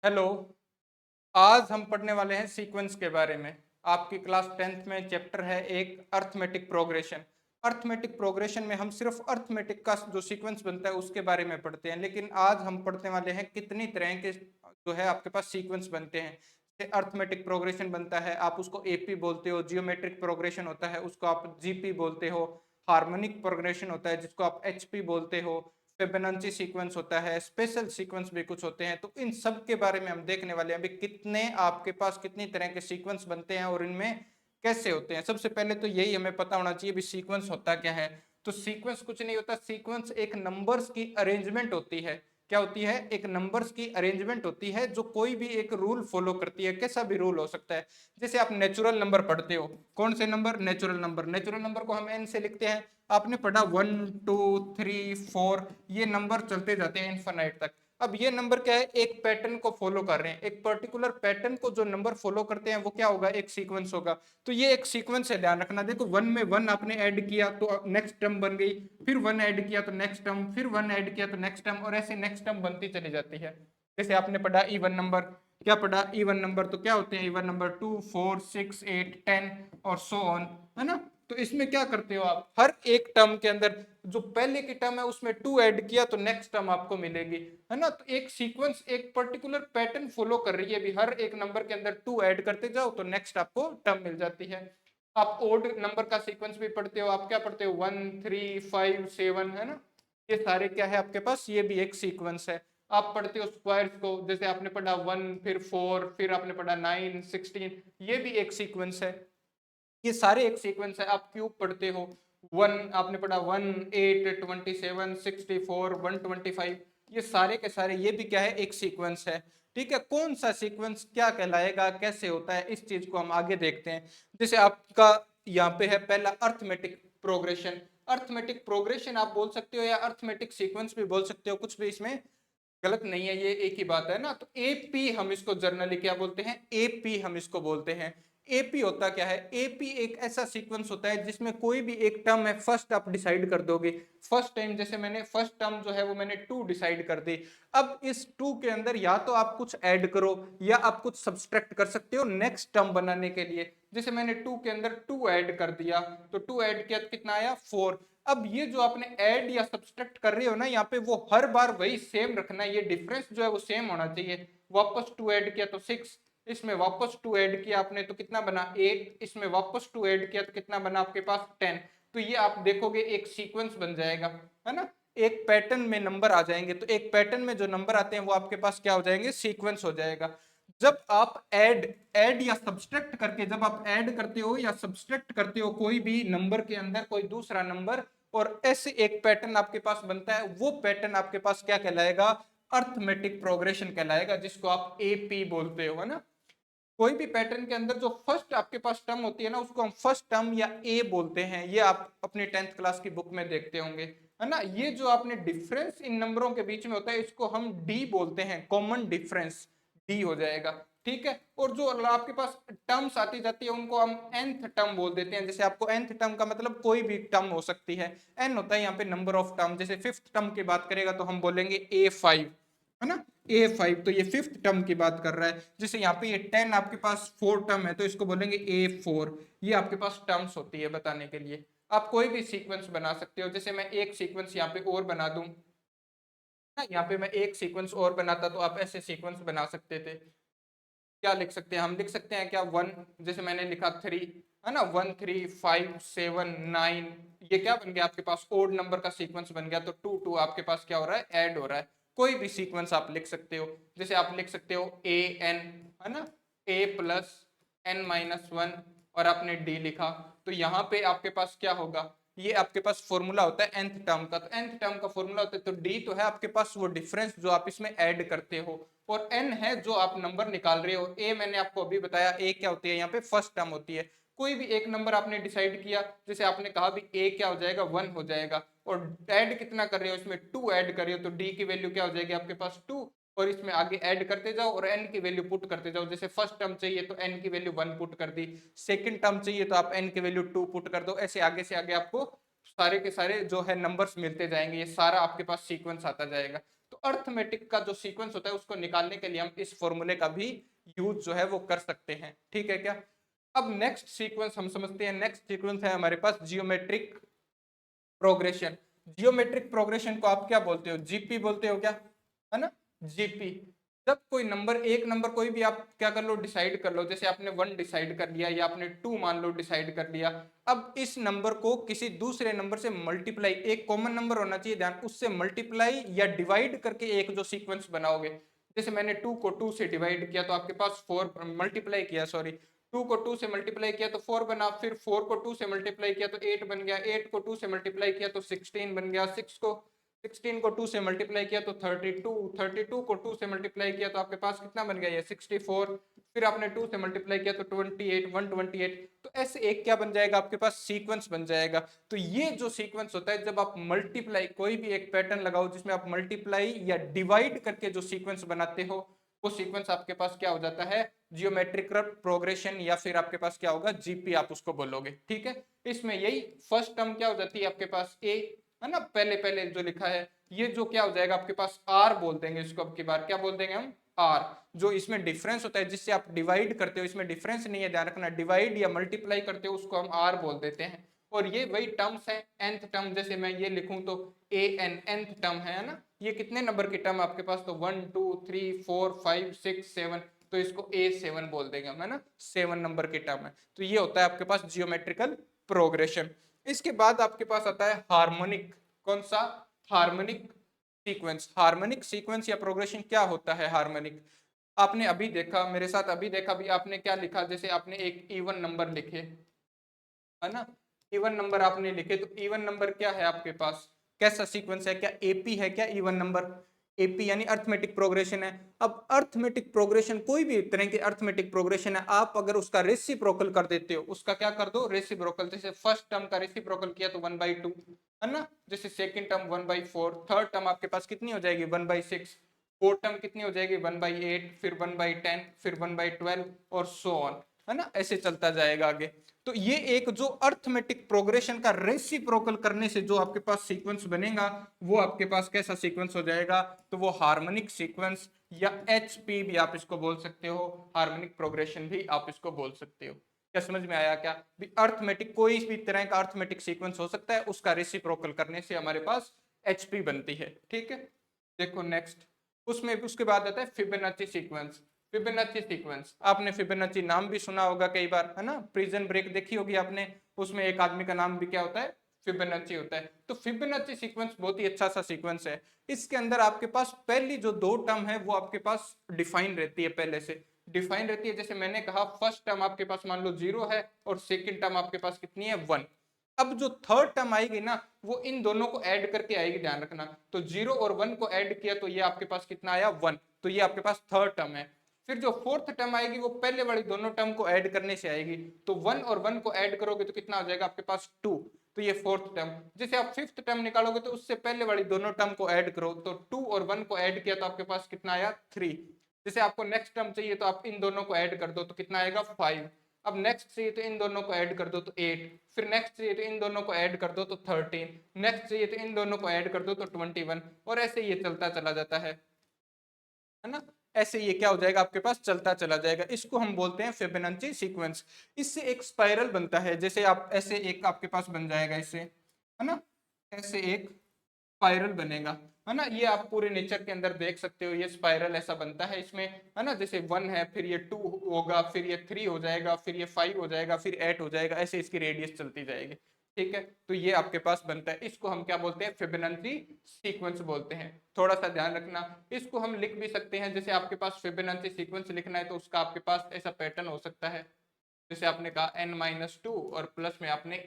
Hello. आज हम पढ़ने वाले हैं सीक्वेंस के बारे में। आपकी क्लास 10th में चैप्टर है एक अर्थमेटिक प्रोग्रेशन। अर्थमेटिक प्रोग्रेशन में हम सिर्फ अर्थमेटिक का जो सीक्वेंस बनता है उसके बारे में पढ़ते हैं, लेकिन आज हम पढ़ने वाले हैं कितनी तरह के जो है आपके पास सीक्वेंस बनते हैं। अर्थमेटिक प्रोग्रेशन बनता है, आप उसको एपी बोलते हो। जियोमेट्रिक प्रोग्रेशन होता है, उसको आप जीपी बोलते हो। हार्मोनिक प्रोग्रेशन होता है जिसको आप एचपी बोलते हो। फिबोनाची सीक्वेंस होता है, स्पेशल सीक्वेंस भी कुछ होते हैं। तो इन सब के बारे में हम देखने वाले हैं अभी कितने आपके पास कितनी तरह के सीक्वेंस बनते हैं और इनमें कैसे होते हैं। सबसे पहले तो यही हमें पता होना चाहिए भी सीक्वेंस होता क्या है। तो सीक्वेंस कुछ नहीं होता, सीक्वेंस एक नंबर्स की अरेंजमेंट होती है। क्या होती है? एक नंबर्स की अरेंजमेंट होती है जो कोई भी एक रूल फॉलो करती है। कैसा भी रूल हो सकता है। जैसे आप नेचुरल नंबर पढ़ते हो, कौन से number? Natural number. Natural number को हम एन से लिखते हैं। आपने पढ़ा 1 2 3 4, ये नंबर चलते जाते हैं इनफाइनाइट तक। अब ये नंबर क्या है? एक पैटर्न को फॉलो कर रहे हैं, एक पर्टिकुलर पैटर्न को जो नंबर फॉलो करते हैं वो क्या होगा? एक सीक्वेंस होगा। तो ये एक सीक्वेंस है, ध्यान रखना। देखो, वन में वन आपने ऐड किया तो नेक्स्ट टर्म बन गई, फिर वन ऐड किया तो नेक्स्ट टर्म, फिर वन ऐड किया तो नेक्स्ट टर्म, और ऐसे नेक्स्ट टर्म बनती चली जाती है। जैसे आपने पढ़ा इवन नंबर, क्या पढ़ा? इवन नंबर तो क्या होते हैं? इवन नंबर 2 4 6 8 10 और सो ऑन, है ना। तो इसमें क्या करते हो आप? हर एक टर्म के अंदर जो पहले की टर्म है उसमें टू ऐड किया तो नेक्स्ट टर्म आपको मिलेगी, है ना। तो एक सीक्वेंस एक पर्टिकुलर पैटर्न फॉलो कर रही है। भी हर एक नंबर के अंदर टू ऐड करते जाओ तो नेक्स्ट आपको टर्म मिल जाती है। आप ओड नंबर का सीक्वेंस भी पढ़ते हो। आप क्या पढ़ते हो? 1 3 5 7, है ना। ये सारे क्या है आपके पास? ये भी एक सीक्वेंस है। आप पढ़ते हो स्क्वायर्स को, जैसे आपने पढ़ा 1 फिर 4 फिर आपने पढ़ा 9 16, ये भी एक सीक्वेंस है। ये सारे एक सीक्वेंस है। आप क्यूब पढ़ते हो, वन आपने पढ़ा 1 8 27 64 125, ये सारे के सारे ये भी क्या है? एक सीक्वेंस है। ठीक है, कौन सा सीक्वेंस क्या कहलाएगा, कैसे होता है, इस चीज को हम आगे देखते हैं। जैसे आपका यहाँ पे है पहला अर्थमेटिक प्रोग्रेशन। अर्थमेटिक प्रोग्रेशन आप बोल सकते हो या अर्थमेटिक सीक्वेंस भी बोल सकते हो, कुछ भी इसमें गलत नहीं है, ये एक ही बात है ना। तो एपी हम इसको जर्नली क्या बोलते हैं? एपी हम इसको बोलते हैं। एपी होता क्या है? एपी एक ऐसा सीक्वेंस होता है जिसमें कोई भी एक टर्म है, फर्स्ट आप डिसाइड कर दोगे। फर्स्ट टाइम जैसे मैंने फर्स्ट टर्म जो है वो मैंने टू डिसाइड कर दी। अब इस टू के अंदर या तो आप कुछ ऐड करो या आप कुछ सब्सट्रैक्ट कर सकते हो नेक्स्ट टर्म बनाने के लिए। जैसे मैंने टू के अंदर टू ऐड कर दिया तो टू ऐड किया तो कितना आया? 4। अब ये जो आपने ऐड या सब्सट्रैक्ट कर रहे हो ना, यहाँ पे वो हर बार वही सेम रखना है, ये डिफरेंस जो है वो सेम होना चाहिए। वापस टू ऐड किया तो 6, इसमें वापस टू ऐड किया आपने तो कितना बना? 8, इसमें वापस टू ऐड किया तो कितना बना आपके पास? 10। तो ये आप देखोगे एक सीक्वेंस बन जाएगा, है ना। एक पैटर्न में नंबर आ जाएंगे, तो एक पैटर्न में जो नंबर आते हैं वो आपके पास क्या हो जाएंगे? सीक्वेंस हो जाएगा। जब आप ऐड ऐड या सब्सट्रैक्ट करके, जब आप ऐड करते हो या सब्सट्रैक्ट करते हो कोई भी नंबर के अंदर कोई दूसरा नंबर, और ऐसे एक पैटर्न आपके पास बनता है, वो पैटर्न आपके पास क्या कहलाएगा? अर्थमेटिक प्रोग्रेशन कहलाएगा, जिसको आप एपी बोलते हो, है ना। कोई भी पैटर्न के अंदर जो फर्स्ट आपके पास टर्म होती है ना, उसको हम फर्स्ट टर्म या ए बोलते हैं। ये आप अपनी 10th क्लास की बुक में देखते होंगे, है ना। ये जो आपने डिफरेंस इन नंबरों के बीच में होता है, इसको हम डी बोलते हैं, कॉमन डिफरेंस, डी हो जाएगा। ठीक है, और जो आपके पास टर्म्स आती जाती है उनको हम nth टर्म बोल देते हैं। जैसे आपको nth टर्म का मतलब कोई भी टर्म हो सकती है। n होता है यहाँ पे नंबर ऑफ टर्म। जैसे फिफ्थ टर्म की बात करेगा तो हम बोलेंगे A5, है ना। A5, तो ये फिफ्थ टर्म की बात कर रहा है। जैसे यहाँ पे ये 10 आपके पास 4 टर्म है तो इसको बोलेंगे A4। ये आपके पास टर्म्स होती है बताने के लिए। आप कोई भी सीक्वेंस बना सकते हो। जैसे मैं एक सीक्वेंस यहाँ पे और बना दूं ना, यहाँ पे मैं एक सीक्वेंस और बनाता तो आप ऐसे सीक्वेंस बना सकते थे। क्या लिख सकते हैं? हम लिख सकते हैं क्या? 1, जैसे मैंने लिखा 3, है ना। 1 3 5 7 9, ये क्या बन गया आपके पास? ओड नंबर का सीक्वेंस बन गया। तो 2 2 आपके पास क्या हो रहा है? ऐड हो रहा है। कोई भी सीक्वेंस आप लिख सकते हो। जैसे आप लिख सकते हो an, है ना, a+n-1, और आपने d लिखा। तो यहाँ पे आपके पास क्या होगा? ये आपके पास फॉर्मूला होता है nth टर्म का। तो nth टर्म का फॉर्मूला होता है, तो d तो है आपके पास वो डिफरेंस जो आप इसमें ऐड करते हो, और n है जो आप नंबर निकाल रहे हो। a मैंने आपको अभी बताया, a क्या होती है? यहाँ पे फर्स्ट टर्म होती है। कोई भी एक नंबर आपने डिसाइड किया, जैसे आपने कहा भी a क्या हो जाएगा? 1 हो जाएगा, और ऐड कितना कर रहे हो? इसमें 2 ऐड कर रहे हो, तो d की वैल्यू क्या हो जाएगी आपके पास? 2, और इसमें आगे ऐड करते जाओ और n की वैल्यू पुट करते जाओ। जैसे फर्स्ट टर्म चाहिए तो n की वैल्यू 1 पुट कर दी, सेकंड टर्म चाहिए तो आप n की वैल्यू 2 पुट कर दो। ऐसे आगे से आगे आपको सारे के सारे जो है नंबर्स मिलते जाएंगे। ये सारा आपके पास सीक्वेंस आता जाएगा। तो अर्थमेटिक का जो सीक्वेंस होता है उसको निकालने के लिए हम इस फॉर्मूले का भी यूज जो है वो कर सकते हैं, ठीक है क्या। अब नेक्स्ट सीक्वेंस हम समझते हैं, नेक्स्ट सीक्वेंस है हमारे पास जियोमेट्रिक प्रोग्रेशन। जियोमेट्रिक प्रोग्रेशन को आप क्या बोलते हो, जीपी बोलते हो क्या, है ना, जीपी। जब कोई नंबर, एक नंबर कोई भी आप क्या कर लो, डिसाइड कर लो, जैसे आपने 1 डिसाइड कर लिया या आपने 2 मान लो डिसाइड कर लिया। अब इस नंबर को किसी दूसरे नंबर से मल्टीप्लाई, एक कॉमन नंबर होना चाहिए ध्यान, उससे मल्टीप्लाई या डिवाइड करके एक जो सीक्वेंस बनाओगे, जैसे मैंने 2 को 2 से डिवाइड किया तो आपके पास 4 मल्टीप्लाई किया, सॉरी 2 को 2 से मल्टीप्लाई किया तो 4 बना, फिर 4 को 2 से मल्टीप्लाई किया तो 8 बन गया, 8 को 2 से मल्टीप्लाई किया तो 16 बन गया, 16 को 2 से मल्टीप्लाई किया तो 32, 32 को 2 से मल्टीप्लाई किया तो आपके पास कितना बन गया, ये 64, फिर आपने 2 से मल्टीप्लाई किया तो 28, 128। तो ऐसे एक क्या बन जाएगा आपके पास, सीक्वेंस बन जाएगा। तो ये जो सीक्वेंस होता है, जब आप मल्टीप्लाई, कोई भी एक पैटर्न लगाओ जिसमें आप मल्टीप्लाई या डिवाइड करके जो सीक्वेंस बनाते हो, वो सीक्वेंस आपके पास क्या हो जाता है, जियोमेट्रिकल प्रोग्रेशन, या फिर आपके पास क्या होगा, जीपी आप उसको बोलोगे, ठीक है। इसमें यही फर्स्ट टर्म क्या हो जाती है आपके पास, ए, है ना, पहले पहले जो लिखा है, ये जो क्या हो जाएगा आपके पास, आर बोल देंगे इसको, अब की बार क्या बोल देंगे हम, आर। जो इसमें डिफरेंस होता है जिससे आप डिवाइड करते हो, इसमें डिफरेंस नहीं है, ध्यान रखना, डिवाइड या मल्टीप्लाई करते हो उसको हम आर बोल देते हैं। और ये वही टर्म्स है, nth टर्म, जैसे मैं ये लिखूं तो ए एन, nth टर्म है ना, ये कितने नंबर की टर्म आपके पास, तो 1 2 3 4 5 6 7, तो इसको A7 बोल देंगे हम, है ना, 7 नंबर की टर्म है। तो ये होता है आपके पास जियोमेट्रिकल प्रोग्रेशन। इसके बाद आपके पास आता है हार्मोनिक, कौन सा, हार्मोनिक सीक्वेंस। हार्मोनिक सीक्वेंस या प्रोग्रेशन क्या होता है, हार्मोनिक, आपने अभी देखा मेरे साथ, अभी देखा भी आपने क्या लिखा, जैसे आपने एक इवन नंबर लिखे, है ना, इवन नंबर आपने लिखे, तो इवन नंबर क्या है आपके पास, कैसा सीक्वेंस है, क्या एपी है क्या इवन नंबर, एपी यानी अर्थमेटिक प्रोग्रेशन है। अब अर्थमेटिक प्रोग्रेशन, कोई भी तरह की अर्थमेटिक प्रोग्रेशन है, आप अगर उसका रेसिप्रोकल कर देते हो, उसका क्या कर दो, रेसिप्रोकल, जैसे फर्स्ट टर्म का रेसिप्रोकल किया तो 1/2, है ना, जैसे सेकंड टर्म 1/4, थर्ड टर्म आपके पास कितनी हो जाएगी 1/6, फोर्थ टर्म कितनी हो जाएगी 1/8, फिर 1/10, फिर 1/12 और सो ऑन, है ना, ऐसे चलता जाएगा आगे। तो ये एक जो अर्थमेटिक प्रोग्रेशन का रेसिप्रोकल करने से जो आपके पास सीक्वेंस बनेगा, वो आपके पास कैसा सीक्वेंस हो जाएगा, तो वो हार्मोनिक सीक्वेंस, या एचपी भी आप इसको बोल सकते हो, हार्मोनिक प्रोग्रेशन भी आप इसको बोल सकते हो। क्या समझ में आया, क्या भी अर्थमेटिक, कोई भी तरह का अर्थमेटिक सीक्वेंस हो सकता है, उसका रेसिप्रोकल करने से हमारे पास एचपी बनती है, ठीक है। देखो नेक्स्ट, उसमें उसके बाद आता है फिबोनाची सीक्वेंस। फिबोनाची सीक्वेंस, आपने फिबोनाची नाम भी सुना होगा कई बार, है ना, प्रिजन ब्रेक देखी होगी आपने, उसमें एक आदमी का नाम भी क्या होता है, फिबोनाची होता है। तो फिबोनाची सीक्वेंस बहुत ही अच्छा सा सीक्वेंस है। इसके अंदर आपके पास पहली जो 2 टर्म है वो आपके पास डिफाइन रहती है, पहले से डिफाइन रहती है। जैसे मैंने कहा फर्स्ट टर्म आपके पास मान लो 0 है, और सेकंड टर्म आपके पास कितनी है 1। अब जो थर्ड टर्म आएगी ना, वो इन दोनों को ऐड करके आएगी, ध्यान रखना। तो 0 और 1 को ऐड किया तो ये आपके पास कितना आया 1, तो ये आपके पास थर्ड टर्म है। फिर जो फोर्थ टर्म आएगी वो पहले वाली दोनों टर्म को ऐड करने से आएगी, तो 1 और 1 को ऐड करोगे तो कितना आ जाएगा आपके पास 2, तो ये फोर्थ टर्म। जैसे आप फिफ्थ टर्म निकालोगे तो उससे पहले वाली दोनों टर्म को ऐड करो, तो 2 और 1 को ऐड किया तो आपके पास कितना आया 3। जैसे आपको नेक्स्ट टर्म चाहिए तो आप इन दोनों को ऐड कर दो तो कितना आएगा 5। अब नेक्स्ट चाहिए तो इन दोनों को ऐड कर दो तो 8, फिर नेक्स्ट चाहिए तो इन दोनों को ऐड कर दो तो 13, नेक्स्ट चाहिए तो इन दोनों को ऐड कर दो तो 21, और ऐसे ये चलता चला जाता है ना। ऐसे ये क्या हो जाएगा आपके पास, चलता चला जाएगा। इसको हम बोलते हैं फिबोनाची सीक्वेंस। इससे एक स्पाइरल बनता है, जैसे आप ऐसे एक आपके पास बन जाएगा इससे, है ना, ऐसे एक स्पाइरल बनेगा, है ना, ये आप पूरे नेचर के अंदर देख सकते हो, ये स्पाइरल ऐसा बनता है इसमें, है ना, जैसे 1 है, फिर ये 2 होगा, फिर ये 3 हो जाएगा, फिर ये 5 हो जाएगा, फिर 8 हो जाएगा, ऐसे इसकी रेडियस चलती जाएगी, ठीक है। तो ये आपके पास बनता है, इसको हम क्या बोलते हैं, फिबोनाची सीक्वेंस बोलते हैं। थोड़ा सा ध्यान रखना, इसको हम लिख भी सकते हैं, जैसे आपके पास फिबोनाची सीक्वेंस लिखना है तो उसका आपके पास ऐसा पैटर्न हो सकता है, जैसे आपने कहा n-2 और प्लस में आपने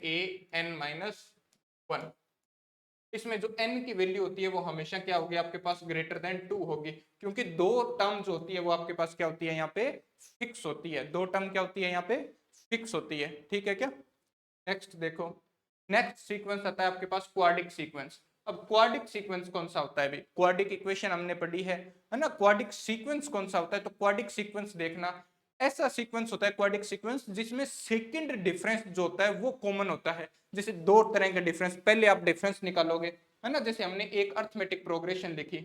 an-1। इसमें जो n की वैल्यू होती है वो हमेशा क्या होगी आपके पास, ग्रेटर देन 2 होगी, क्योंकि 2 टर्म जो होती है वो आपके पास क्या होती है यहाँ पे, फिक्स होती है। 2 टर्म क्या होती है यहाँ पे, फिक्स होती है, ठीक है क्या। नेक्स्ट देखो, नेक्स्ट सीक्वेंस आता है आपके पास क्वाड्रिक सीक्वेंस। अब क्वाड्रिक सीक्वेंस कौन सा होता है, भी क्वाड्रिक इक्वेशन हमने पढ़ी है ना। क्वाड्रिक सीक्वेंस कौन सा होता है, तो क्वाड्रिक सीक्वेंस देखना, ऐसा सीक्वेंस होता है क्वाड्रिक सीक्वेंस जिसमें सेकंड डिफरेंस जो होता है वो कॉमन होता है। जैसे 2 तरह के डिफरेंस, पहले आप डिफरेंस निकालोगे, है ना, जैसे हमने एक अर्थमेटिक प्रोग्रेशन लिखी,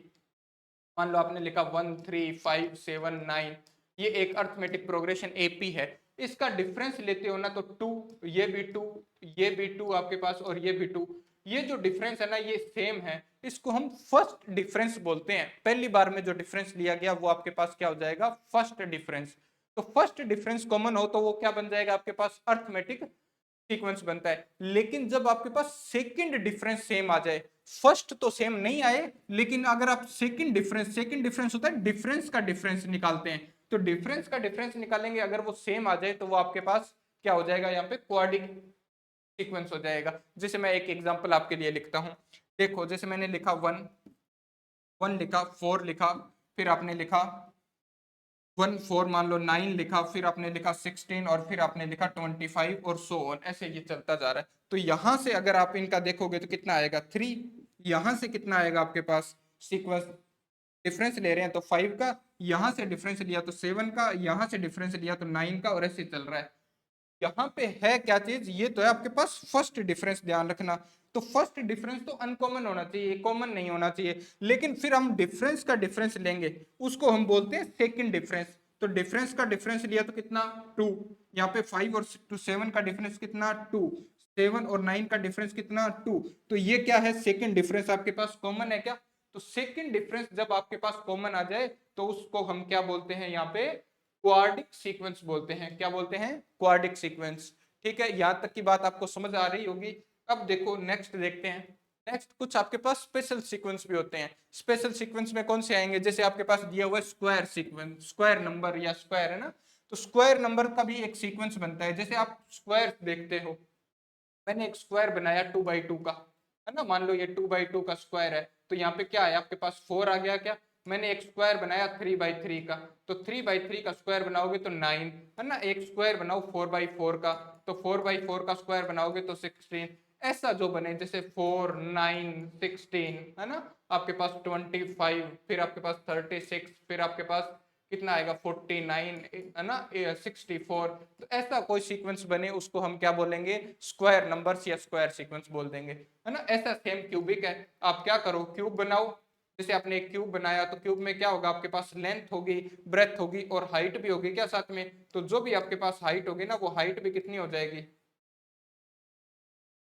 मान लो आपने लिखा 1 3 5 7 9, ये एक अर्थमेटिक प्रोग्रेशन एपी है। इसका डिफरेंस लेते हो ना तो 2, ये भी 2, ये भी 2 आपके पास और ये भी 2, ये जो डिफरेंस है ना ये सेम है, इसको हम फर्स्ट डिफरेंस बोलते हैं। पहली बार में जो डिफरेंस लिया गया वो आपके पास क्या हो जाएगा, फर्स्ट डिफरेंस। तो फर्स्ट डिफरेंस कॉमन हो तो वो क्या बन जाएगा आपके पास, अर्थमेटिक सीक्वेंस बनता है। लेकिन जब आपके पास सेकंड डिफरेंस सेम आ जाए, फर्स्ट तो सेम नहीं आए, लेकिन अगर आप सेकंड डिफरेंस होता है डिफरेंस का डिफरेंस निकालते हैं, तो डिफरेंस का डिफरेंस निकालेंगे, अगर वो सेम आ जाए तो वो आपके पास क्या हो जाएगा, यहाँ पे क्वाड्रिक सीक्वेंस हो जाएगा। जैसे मैं एक एग्जांपल आपके लिए लिखता हूं, देखो जैसे मैंने लिखा 1 1 लिखा, 4 लिखा, फिर आपने लिखा 1 4 मान लो 9 लिखा, फिर आपने लिखा 16 और फिर आपने लिखा 25 और सो ऑन, ऐसे ये चलता जा रहा है। तो यहां से अगर आप इनका देखोगे तो कितना आएगा 3, यहां से कितना आएगा आपके पास सीक्वेंस, डिफरेंस ले रहे हैं तो 5 का, यहां से डिफरेंस लिया तो 7 का, यहां से डिफरेंस लिया तो 9 का, और ऐसे चल रहा है। यहाँ पे है क्या चीज, ये तो है आपके पास फर्स्ट डिफरेंस, ध्यान रखना। तो फर्स्ट डिफरेंस तो अनकॉमन होना चाहिए, कॉमन नहीं होना चाहिए। लेकिन फिर हम डिफरेंस का डिफरेंस लेंगे, उसको हम बोलते हैं सेकंड डिफरेंस। तो डिफरेंस का डिफरेंस लिया तो कितना 2, यहाँ पे 5 और 7 का डिफरेंस कितना 2, 7 और 9 का डिफरेंस कितना 2, तो ये क्या है, सेकंड डिफरेंस आपके पास कॉमन है क्या। तो सेकंड डिफरेंस जब आपके पास कॉमन आ जाए तो उसको हम क्या बोलते हैं, यहाँ पे क्वाड्रिक सीक्वेंस बोलते हैं। क्या बोलते हैं, क्वाड्रिक सीक्वेंस। ठीक है, यहां तक की बात आपको समझ आ रही होगी। अब देखो नेक्स्ट देखते हैं। नेक्स्ट कुछ आपके पास स्पेशल सीक्वेंस भी होते हैं। स्पेशल सीक्वेंस में कौन से आएंगे, जैसे आपके पास दिया हुआ है स्क्वायर सीक्वेंस, स्क्वायर नंबर या स्क्वायर है ना, तो स्क्वायर नंबर का भी एक सीक्वेंस बनता है। जैसे आप स्क्वायर देखते हो, मैंने एक स्क्वायर बनाया 2 बाई 2 का, है ना, मान लो ये 2 बाई 2 का स्क्वायर है, तो यहाँ पे क्या है आपके पास 4 आ गया क्या। मैंने एक स्क्वायर बनाया 3 बाई 3 का, तो 3 बाई 3 का स्क्वायर बनाओगे तो 9, है ना। एक स्क्वायर बनाओ 4 बाई 4 का, तो 4 बाई 4 का स्क्वायर बनाओगे तो 16। ऐसा जो बने, जैसे 4 9 16, है ना, आपके पास 25, फिर आपके पास 36, फिर आपके पास कितना आएगा 49, है ना, 64। तो ऐसा कोई सीक्वेंस बने उसको हम क्या बोलेंगे, स्क्वायर नंबर्स या स्क्वायर सीक्वेंस बोल देंगे, है ना। ऐसा सेम क्यूबिक है, आप क्या करो, क्यूब बनाओ। जैसे आपने एक क्यूब बनाया तो क्यूब में क्या होगा, आपके पास लेंथ होगी, ब्रेथ होगी और हाइट भी होगी क्या साथ में। तो जो भी आपके पास हाइट होगी ना, वो हाइट भी कितनी हो जाएगी,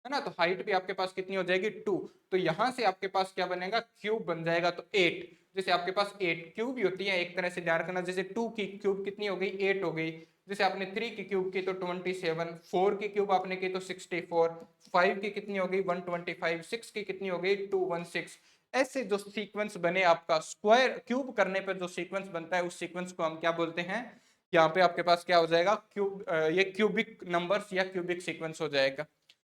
है ना। तो हाइट भी आपके पास कितनी हो जाएगी 2। तो यहां से आपके पास क्या बनेगा, क्यूब बन जाएगा तो 8। जैसे आपके पास 8 क्यूब भी होती है एक तरह से, ध्यान रखना। जैसे 2 की क्यूब कितनी हो गई, 8 हो गई। जैसे आपने 3 की क्यूब की तो 27, 4 की क्यूब आपने की तो 64, 5 की कितनी हो गई 125, 6 की कितनी हो गई 216। ऐसे जो सीक्वेंस बने आपका स्क्वायर क्यूब करने पर जो सीक्वेंस बनता है, उस सीक्वेंस को हम क्या बोलते हैं, यहाँ पे आपके पास क्या हो जाएगा, क्यूब, ये क्यूबिक नंबर्स या क्यूबिक सीक्वेंस हो जाएगा।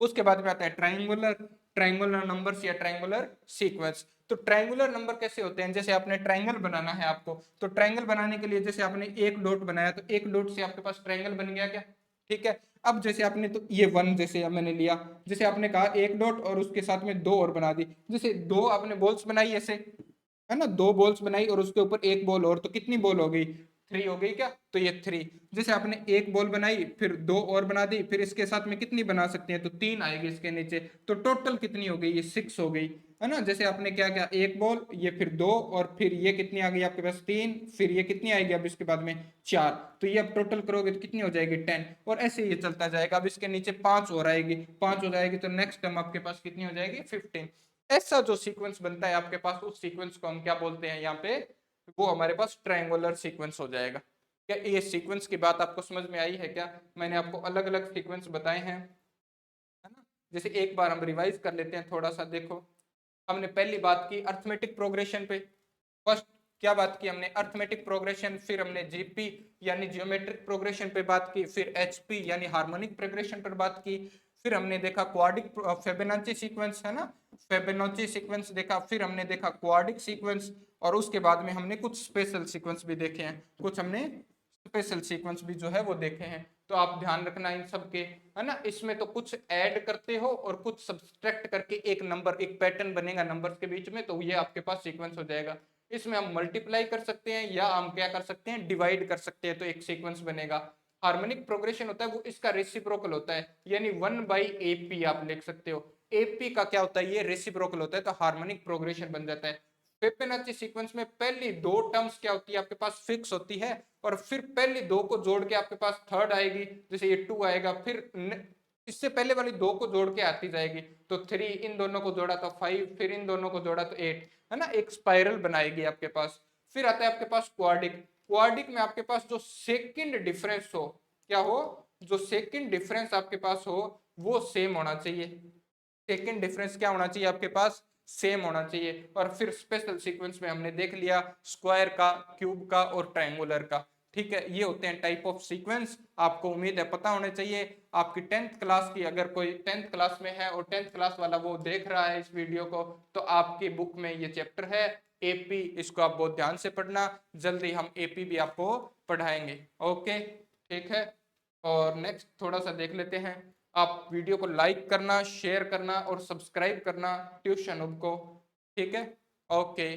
उसके बाद में आता है ट्राइंगुलर, ट्राइंगुलर नंबर्स या ट्राइंगुलर सीक्वेंस। तो ट्राइंगुलर नंबर कैसे होते हैं, जैसे आपने ट्राइंगल बनाना है आपको, तो ट्राइंगल बनाने के लिए जैसे आपने एक डॉट बनाया तो एक डॉट से आपके पास ट्राइंगल बन गया क्या। ठीक है, अब जैसे आपने तो ये 1 जैसे मैंने लिया, जैसे आपने कहा एक डॉट और उसके साथ में 2 और बना दी, जैसे 2 आपने बॉल्स बनाई ऐसे, है ना, 2 बॉल्स बनाई और उसके ऊपर एक बॉल और, तो कितनी बॉल हो गई 3 हो गई क्या। तो ये 3, जैसे आपने एक बॉल बनाई फिर 2 और बना दी, फिर इसके साथ में कितनी बना सकते हैं, तो 3 आएगी इसके नीचे, तो टोटल कितनी हो गई, ये 6 हो गई, है ना। जैसे आपने क्या क्या, एक बॉल, ये फिर 2 और फिर ये कितनी आ गई आपके पास 3, फिर ये कितनी आएगी अब इसके बाद में 4, तो ये अब टोटल करोगे तो कितनी हो जाएगी 10, और ऐसे ये चलता जाएगा। अब इसके नीचे 5 और आएगी, 5 हो जाएगी तो नेक्स्ट टर्म आपके पास कितनी हो जाएगी 15। ऐसा जो सीक्वेंस बनता है आपके पास, उस सीक्वेंस को हम क्या बोलते हैं यहाँ पे, वो हमारे पास ट्रायंगुलर सीक्वेंस हो जाएगा। क्या ये सीक्वेंस की बात आपको समझ में आई है क्या, मैंने आपको अलग अलग सीक्वेंस बताए हैं, है ना। जैसे एक बार हम रिवाइज कर लेते हैं थोड़ा सा, देखो हमने पहली बात की अर्थमेटिक प्रोग्रेशन पे। फर्स्ट क्या बात की हमने, अर्थमेटिक प्रोग्रेशन, फिर हमने जीपी यानी जियोमेट्रिक प्रोग्रेशन पे बात की, फिर एचपी यानी हार्मोनिक प्रोग्रेशन पर बात की, फिर हमने देखा क्वाडिक फेबोनाची सीक्वेंस, है ना, फेबोनाची सीक्वेंस देखा, फिर हमने देखा क्वाडिक सीक्वेंस, और उसके बाद में हमने कुछ स्पेशल सीक्वेंस भी देखे हैं, कुछ हमने स्पेशल सीक्वेंस भी जो है वो देखे हैं। तो आप ध्यान रखना इन सब के, है ना। इसमें तो कुछ ऐड करते हो और कुछ सब्सट्रैक्ट करके एक नंबर, एक पैटर्न बनेगा नंबर्स के बीच में, तो ये आपके पास सीक्वेंस हो जाएगा। इसमें हम मल्टीप्लाई कर सकते हैं या हम क्या कर सकते हैं, डिवाइड कर सकते हैं, तो एक सीक्वेंस बनेगा। हार्मोनिक प्रोग्रेशन होता है वो इसका रेसिप्रोकल होता है, यानी 1/AP आप लिख सकते हो। एपी का क्या होता है, ये रेसिप्रोकल होता है, तो हार्मोनिक प्रोग्रेशन बन जाता है। फिबोनाची सीक्वेंस में पहली दो टर्म्स क्या होती है आपके पास, फिक्स होती है, और फिर पहली दो को जोड़ के आपके पास थर्ड आएगी, जैसे ये 2 आएगा, फिर इससे पहले वाली दो को जोड़ के आती जाएगी, तो 3, इन दोनों को जोड़ा तो 5, फिर इन दोनों को जोड़ा तो 8, है ना, एक स्पाइरल बनाएगी आपके पास। फिर आता है आपके पास क्वाड्रिक। क्वाड्रिक में आपके पास जो सेकंड डिफरेंस हो, क्या हो, जो सेकंड डिफरेंस आपके पास हो वो सेम होना चाहिए। सेकंड डिफरेंस क्या होना चाहिए आपके पास, सेम होना चाहिए। और फिर स्पेशल सीक्वेंस में हमने देख लिया स्क्वायर का, क्यूब का और ट्रायंगुलर का। ठीक है, ये होते हैं टाइप ऑफ सीक्वेंस, आपको उम्मीद है पता होने चाहिए। आपकी 10th क्लास की, अगर कोई 10th क्लास में है और 10th क्लास वाला वो देख रहा है इस वीडियो को, तो आपकी बुक में ये चैप्टर है एपी, इसको आप बहुत ध्यान से पढ़ना, जल्दी हम एपी भी आपको पढ़ाएंगे। ओके, ठीक है। और नेक्स्ट थोड़ा सा देख लेते हैं, आप वीडियो को लाइक करना, शेयर करना और सब्सक्राइब करना ट्यूशन हब को। ठीक है, ओके।